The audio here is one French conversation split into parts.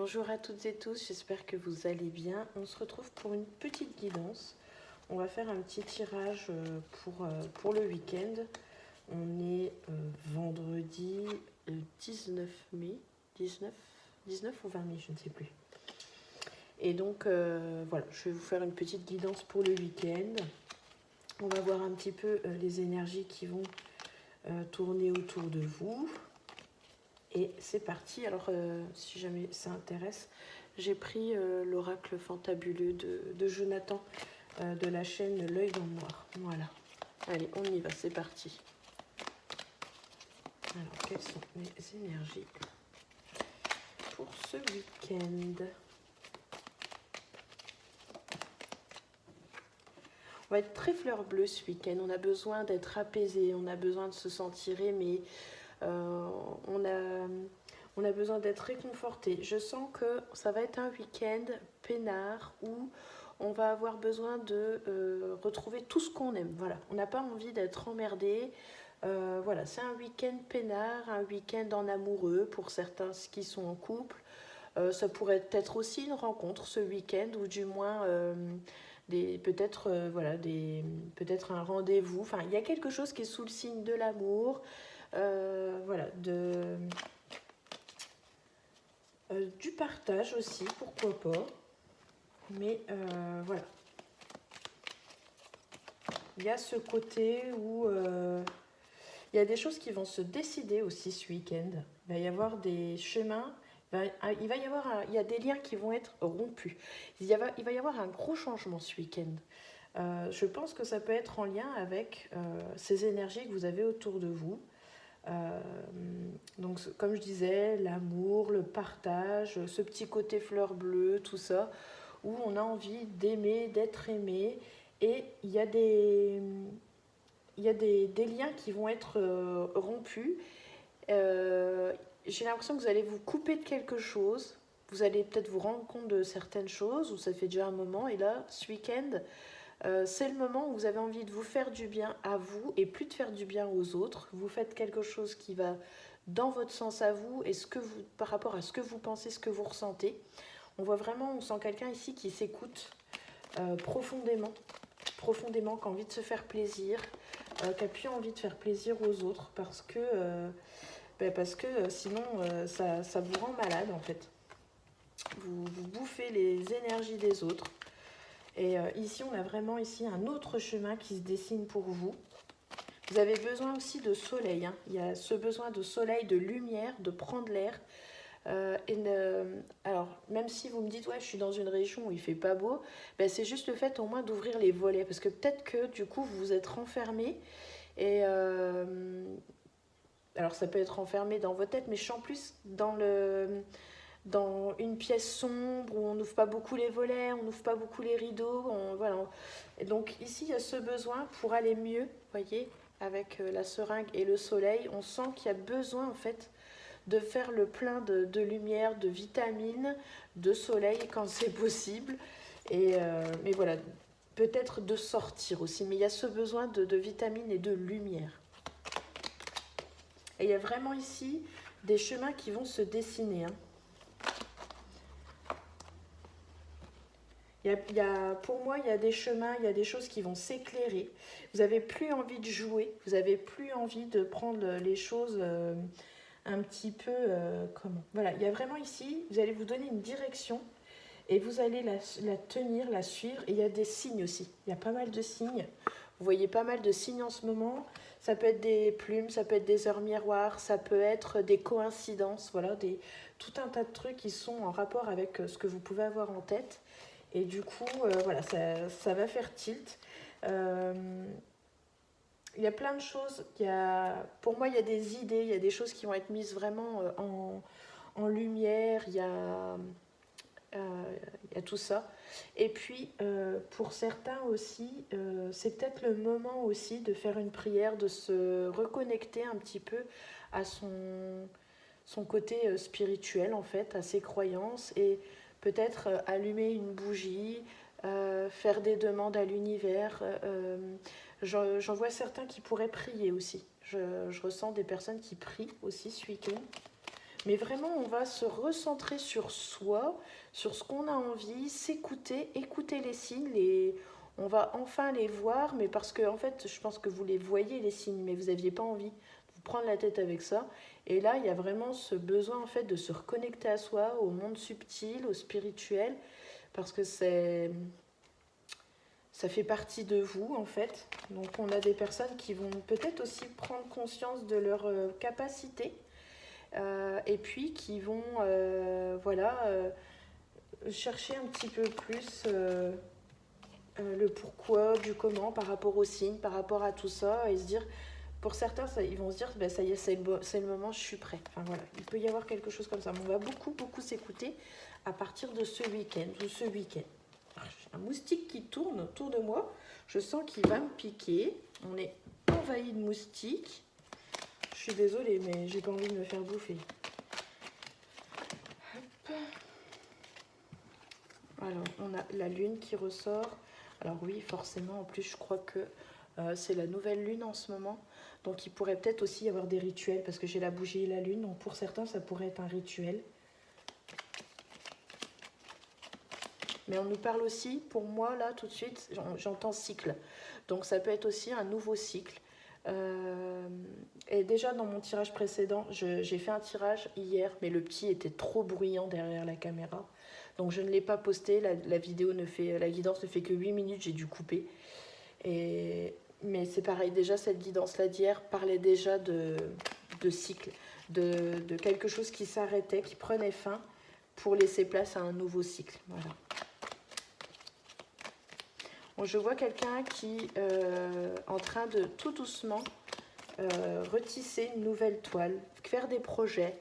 Bonjour à toutes et tous, j'espère que vous allez bien. On se retrouve pour une petite guidance. On va faire un petit tirage pour le week-end. On est vendredi 19 mai, 19 ou 20 mai, je ne sais plus. Et donc voilà, je vais vous faire une petite guidance pour le week-end. On va voir un petit peu les énergies qui vont tourner autour de vous. Et c'est parti. Alors, si jamais ça intéresse, j'ai pris l'oracle fantabuleux de Jonathan de la chaîne L'œil dans le noir. Voilà. Allez, on y va, c'est parti. Alors, quelles sont mes énergies pour ce week-end? On va être très fleur bleue ce week-end. On a besoin d'être apaisé, on a besoin de se sentir aimé. On a besoin d'être réconforté. Je sens que ça va être un week-end peinard où on va avoir besoin de retrouver tout ce qu'on aime. Voilà, on n'a pas envie d'être emmerdé. Voilà, c'est un week-end peinard, un week-end en amoureux pour certains qui sont en couple. Ça pourrait être aussi une rencontre ce week-end ou du moins peut-être un rendez-vous. Enfin, il y a quelque chose qui est sous le signe de l'amour. Voilà, du partage aussi, pourquoi pas. Mais voilà. Il y a ce côté où il y a des choses qui vont se décider aussi ce week-end. Il va y avoir des chemins, il y a des liens qui vont être rompus. Il va y avoir un gros changement ce week-end. Je pense que ça peut être en lien avec ces énergies que vous avez autour de vous. Donc comme je disais, l'amour, le partage, ce petit côté fleur bleue, tout ça, où on a envie d'aimer, d'être aimé, et il y a des liens qui vont être rompus. J'ai l'impression que vous allez vous couper de quelque chose, vous allez peut-être vous rendre compte de certaines choses, ou ça fait déjà un moment, et là, ce week-end, c'est le moment où vous avez envie de vous faire du bien à vous et plus de faire du bien aux autres. Vous faites quelque chose qui va dans votre sens à vous et par rapport à ce que vous pensez, ce que vous ressentez. On sent quelqu'un ici qui s'écoute profondément, qui a envie de se faire plaisir, qui n'a plus envie de faire plaisir aux autres parce que sinon ça vous rend malade en fait. Vous bouffez les énergies des autres. Et ici, on a vraiment un autre chemin qui se dessine pour vous. Vous avez besoin aussi de soleil. Il y a ce besoin de soleil, de lumière, de prendre l'air. Alors, même si vous me dites, ouais, je suis dans une région où il ne fait pas beau, c'est juste le fait au moins d'ouvrir les volets. Parce que peut-être que du coup, vous vous êtes renfermé. Et alors, ça peut être renfermé dans votre tête, mais je sens plus dans une pièce sombre où on n'ouvre pas beaucoup les volets, on n'ouvre pas beaucoup les rideaux. Voilà. Et donc ici, il y a ce besoin pour aller mieux, voyez, avec la seringue et le soleil. On sent qu'il y a besoin en fait de faire le plein de lumière, de vitamines, de soleil quand c'est possible. Mais voilà, peut-être de sortir aussi. Mais il y a ce besoin de vitamines et de lumière. Et il y a vraiment ici des chemins qui vont se dessiner. Pour moi, il y a des chemins, il y a des choses qui vont s'éclairer. Vous n'avez plus envie de jouer, vous n'avez plus envie de prendre les choses un petit peu comment. Voilà, il y a vraiment ici, vous allez vous donner une direction et vous allez la tenir, la suivre. Et il y a des signes aussi, il y a pas mal de signes. Vous voyez pas mal de signes en ce moment. Ça peut être des plumes, ça peut être des heures miroirs, ça peut être des coïncidences, voilà, tout un tas de trucs qui sont en rapport avec ce que vous pouvez avoir en tête. Et du coup, voilà, ça va faire tilt. Il y a plein de choses. Pour moi, il y a des idées, il y a des choses qui vont être mises vraiment en lumière. Il y a tout ça. Et puis, pour certains aussi, c'est peut-être le moment aussi de faire une prière, de se reconnecter un petit peu à son côté spirituel, en fait, à ses croyances. Et peut-être allumer une bougie, faire des demandes à l'univers. J'en vois certains qui pourraient prier aussi. Je ressens des personnes qui prient aussi ce week-end. Mais vraiment, on va se recentrer sur soi, sur ce qu'on a envie, s'écouter, écouter les signes, on va enfin les voir, mais parce que en fait, je pense que vous les voyez les signes, mais vous n'aviez pas envie de vous prendre la tête avec ça. Et là, il y a vraiment ce besoin en fait de se reconnecter à soi, au monde subtil, au spirituel, parce que ça fait partie de vous en fait. Donc on a des personnes qui vont peut-être aussi prendre conscience de leur capacité et puis qui vont chercher un petit peu plus le pourquoi, du comment par rapport aux signes, par rapport à tout ça et se dire, pour certains ils vont se dire ben, ça y est, c'est le moment, je suis prêt. Enfin voilà, il peut y avoir quelque chose comme ça. Mais on va beaucoup s'écouter à partir de ce week-end ou ce week-end. Un moustique qui tourne autour de moi. Je sens qu'il va me piquer. On est envahi de moustiques. Je suis désolée, mais j'ai pas envie de me faire bouffer. Hop. Alors, on a la lune qui ressort. Alors oui, forcément, en plus, je crois que c'est la nouvelle lune en ce moment. Donc, il pourrait peut-être aussi y avoir des rituels, parce que j'ai la bougie et la lune. Donc, pour certains, ça pourrait être un rituel. Mais on nous parle aussi, pour moi, là, tout de suite, j'entends cycle. Donc, ça peut être aussi un nouveau cycle. Et déjà, dans mon tirage précédent, j'ai fait un tirage hier, mais le petit était trop bruyant derrière la caméra. Donc, je ne l'ai pas posté. La guidance ne fait que 8 minutes, j'ai dû couper. Mais c'est pareil, déjà, cette guidance-là d'hier parlait déjà de cycle, de quelque chose qui s'arrêtait, qui prenait fin pour laisser place à un nouveau cycle. Voilà. Je vois quelqu'un qui est en train de tout doucement retisser une nouvelle toile, faire des projets.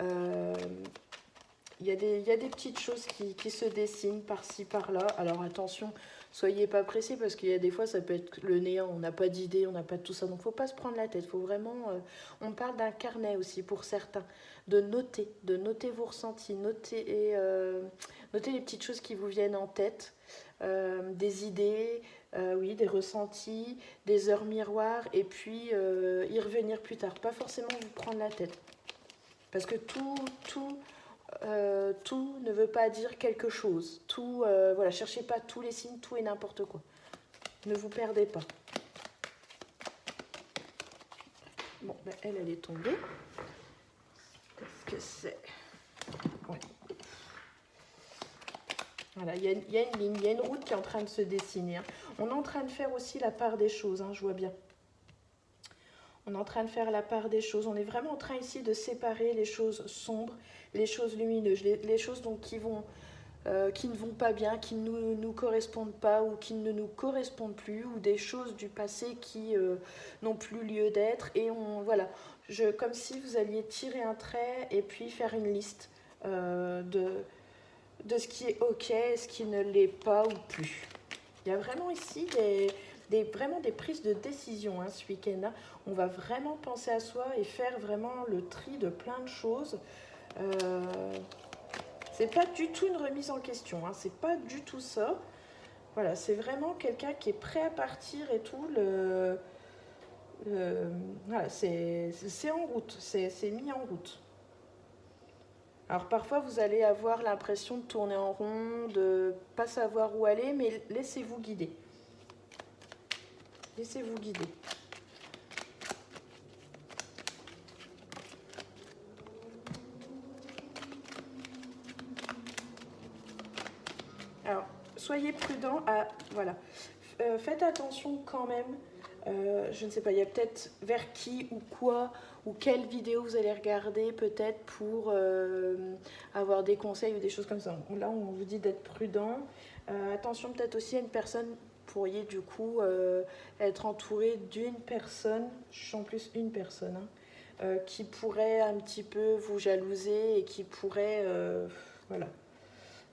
Il y a des petites choses qui se dessinent par-ci, par-là. Alors attention, soyez pas pressés parce qu'il y a des fois, ça peut être le néant. On n'a pas d'idée, on n'a pas de tout ça. Donc, il ne faut pas se prendre la tête. Faut vraiment, on parle d'un carnet aussi pour certains. De noter vos ressentis, noter les petites choses qui vous viennent en tête. Des idées, oui, des ressentis, des heures miroirs. Et puis, y revenir plus tard. Pas forcément vous prendre la tête. Parce que tout ne veut pas dire quelque chose. Voilà, cherchez pas tous les signes, tout et n'importe quoi. Ne vous perdez pas. Bon, ben elle est tombée. Qu'est-ce que c'est? Ouais. Voilà, il y a une ligne, il y a une route qui est en train de se dessiner. Hein. On est en train de faire aussi la part des choses, hein, je vois bien. On est en train de faire la part des choses. On est vraiment en train ici de séparer les choses sombres, les choses lumineuses, les choses donc qui ne vont pas bien, qui ne nous correspondent pas ou qui ne nous correspondent plus, ou des choses du passé qui n'ont plus lieu d'être. Et voilà, comme si vous alliez tirer un trait et puis faire une liste de ce qui est ok et ce qui ne l'est pas ou plus. Il y a vraiment ici vraiment des prises de décision hein, ce week-end. Hein. On va vraiment penser à soi et faire vraiment le tri de plein de choses. C'est pas du tout une remise en question, hein, c'est pas du tout ça. Voilà, c'est vraiment quelqu'un qui est prêt à partir et tout. Voilà, c'est en route, c'est mis en route. Alors parfois vous allez avoir l'impression de tourner en rond, de pas savoir où aller, mais laissez-vous guider. Laissez-vous guider. Alors, soyez prudents. Voilà. Faites attention quand même. Je ne sais pas, il y a peut-être vers qui ou quoi ou quelle vidéo vous allez regarder peut-être pour avoir des conseils ou des choses comme ça. Là, on vous dit d'être prudent. Attention peut-être aussi à une personne. Pourriez du coup être entouré d'une personne, je sens plus une personne, hein, qui pourrait un petit peu vous jalouser et qui pourrait, voilà.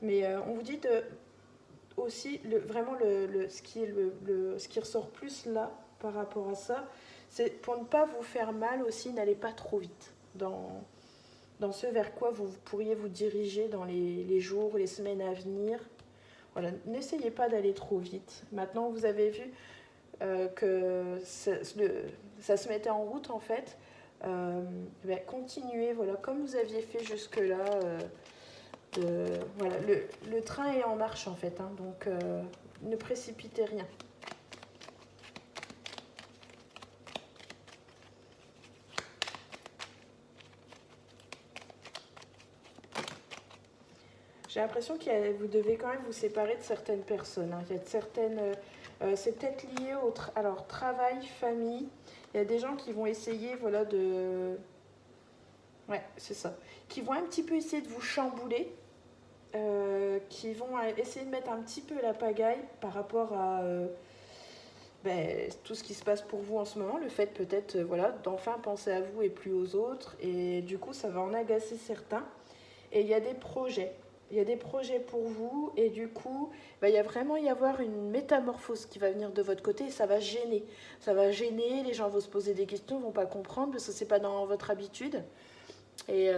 Mais on vous dit aussi vraiment ce qui ressort plus là par rapport à ça, c'est pour ne pas vous faire mal aussi, n'allez pas trop vite dans ce vers quoi vous pourriez vous diriger dans les jours, les semaines à venir. Voilà, n'essayez pas d'aller trop vite. Maintenant, vous avez vu que ça se mettait en route, en fait. continuez, voilà, comme vous aviez fait jusque-là. Voilà, le train est en marche en fait, hein, donc ne précipitez rien. J'ai l'impression que vous devez quand même vous séparer de certaines personnes. Hein. Il y a de certaines, c'est peut-être lié au alors, travail, famille. Il y a des gens qui vont essayer, voilà, de... Ouais, c'est ça. Qui vont un petit peu essayer de vous chambouler. Qui vont essayer de mettre un petit peu la pagaille par rapport à tout ce qui se passe pour vous en ce moment. Le fait peut-être voilà, d'enfin penser à vous et plus aux autres. Et du coup, ça va en agacer certains. Et il y a des projets. Il y a des projets pour vous et du coup, il va vraiment y avoir une métamorphose qui va venir de votre côté et ça va gêner. Ça va gêner, les gens vont se poser des questions, ne vont pas comprendre parce que ce n'est pas dans votre habitude. Et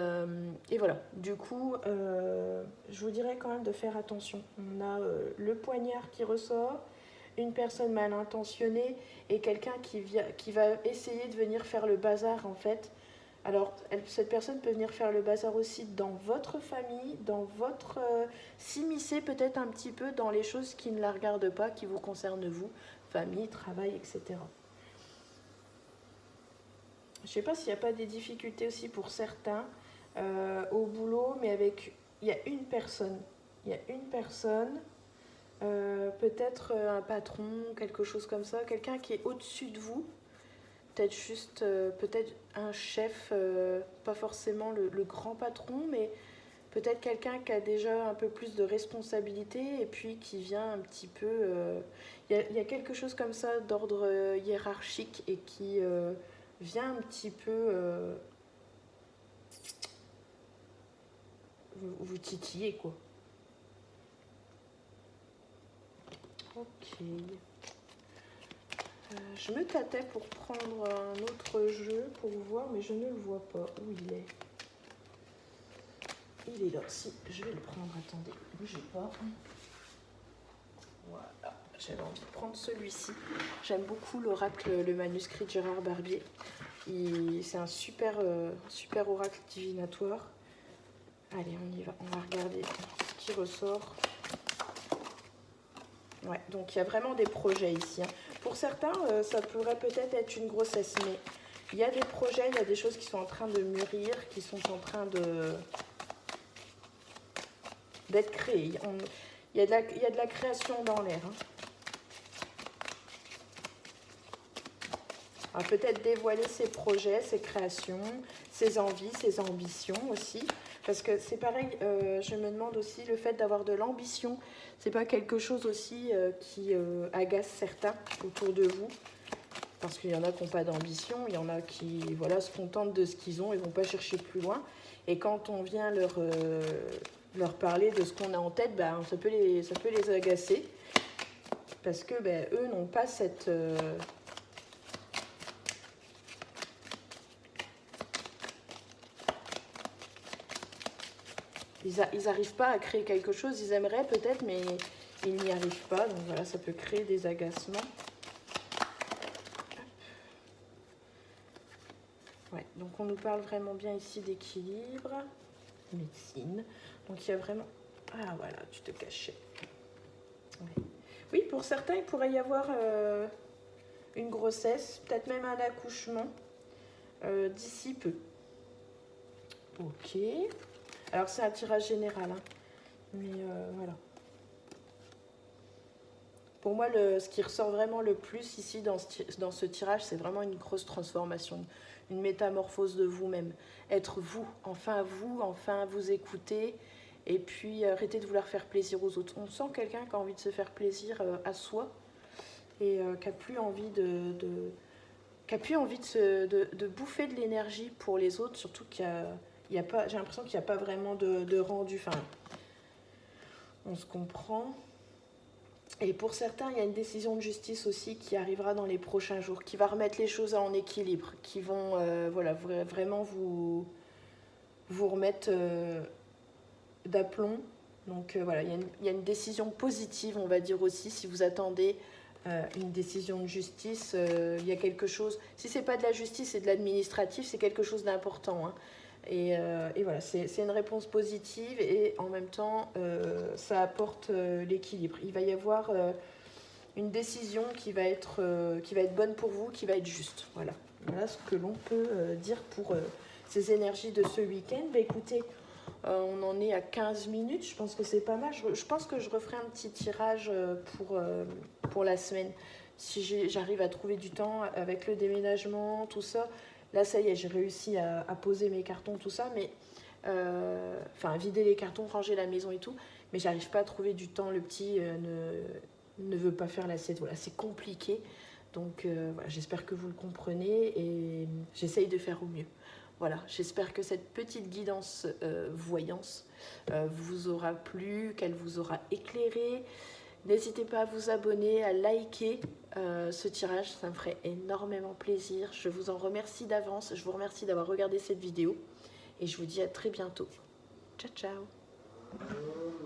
voilà, du coup, je vous dirais quand même de faire attention. On a le poignard qui ressort, une personne mal intentionnée et quelqu'un qui va essayer de venir faire le bazar en fait. Alors, cette personne peut venir faire le bazar aussi dans votre famille, dans votre... s'immiscer peut-être un petit peu dans les choses qui ne la regardent pas, qui vous concernent vous, famille, travail, etc. Je ne sais pas s'il n'y a pas des difficultés aussi pour certains au boulot, mais avec... Il y a une personne. Il y a une personne, peut-être un patron, quelque chose comme ça, quelqu'un qui est au-dessus de vous. Peut-être juste peut-être un chef, pas forcément le grand patron, mais peut-être quelqu'un qui a déjà un peu plus de responsabilité et puis qui vient un petit peu... Il y a quelque chose comme ça d'ordre hiérarchique et qui vient un petit peu vous titiller, quoi. Ok. Je me tâtais pour prendre un autre jeu pour voir, mais je ne le vois pas. Où il est? Il est là. Si, je vais le prendre. Attendez, ne bougez pas. Voilà. J'avais envie de prendre celui-ci. J'aime beaucoup l'oracle, le manuscrit de Gérard Barbier. C'est un super oracle divinatoire. Allez, on y va. On va regarder ce qui ressort. Ouais, donc il y a vraiment des projets ici. Hein. Pour certains, ça pourrait peut-être être une grossesse, mais il y a des projets, il y a des choses qui sont en train de mûrir, qui sont en train d'être créées. Il y a de la création dans l'air. Hein. Alors peut-être dévoiler ses projets, ses créations, ses envies, ses ambitions aussi. Parce que c'est pareil, je me demande aussi, le fait d'avoir de l'ambition, c'est pas quelque chose aussi qui agace certains autour de vous. Parce qu'il y en a qui n'ont pas d'ambition, il y en a qui voilà, se contentent de ce qu'ils ont et ne vont pas chercher plus loin. Et quand on vient leur parler de ce qu'on a en tête, ça peut les agacer. Parce que eux n'ont pas cette... Ils n'arrivent pas à créer quelque chose, ils aimeraient peut-être, mais ils n'y arrivent pas. Donc voilà, ça peut créer des agacements. Ouais, donc on nous parle vraiment bien ici d'équilibre, médecine. Donc il y a vraiment... Ah voilà, tu te cachais. Ouais. Oui, pour certains, il pourrait y avoir une grossesse, peut-être même un accouchement d'ici peu. Ok. Alors c'est un tirage général, hein. Mais voilà. Pour moi, ce qui ressort vraiment le plus ici dans ce tirage, c'est vraiment une grosse transformation, une métamorphose de vous-même. Être enfin vous écouter, et puis arrêter de vouloir faire plaisir aux autres. On sent quelqu'un qui a envie de se faire plaisir à soi, et qui n'a plus envie de bouffer de l'énergie pour les autres, surtout j'ai l'impression qu'il n'y a pas vraiment de rendu. Enfin, on se comprend. Et pour certains, il y a une décision de justice aussi qui arrivera dans les prochains jours, qui va remettre les choses en équilibre, qui vont vraiment vous remettre d'aplomb. Donc voilà, il y a une décision positive, on va dire aussi, si vous attendez une décision de justice, il y a quelque chose, si c'est pas de la justice et de l'administratif, c'est quelque chose d'important, hein. Et voilà, c'est une réponse positive et en même temps, ça apporte l'équilibre. Il va y avoir une décision qui va être bonne pour vous, qui va être juste. Voilà, voilà ce que l'on peut dire pour ces énergies de ce week-end. Bah, écoutez, on en est à 15 minutes, je pense que c'est pas mal. Je pense que je referai un petit tirage pour la semaine. Si j'arrive à trouver du temps avec le déménagement, tout ça. Là, ça y est, j'ai réussi à poser mes cartons, tout ça, mais enfin, vider les cartons, ranger la maison et tout, mais j'arrive pas à trouver du temps. Le petit ne veut pas faire l'assiette. Voilà, c'est compliqué. Donc, voilà, j'espère que vous le comprenez et j'essaye de faire au mieux. Voilà, j'espère que cette petite guidance voyance vous aura plu, qu'elle vous aura éclairé. N'hésitez pas à vous abonner, à liker ce tirage, ça me ferait énormément plaisir. Je vous en remercie d'avance, je vous remercie d'avoir regardé cette vidéo et je vous dis à très bientôt. Ciao, ciao!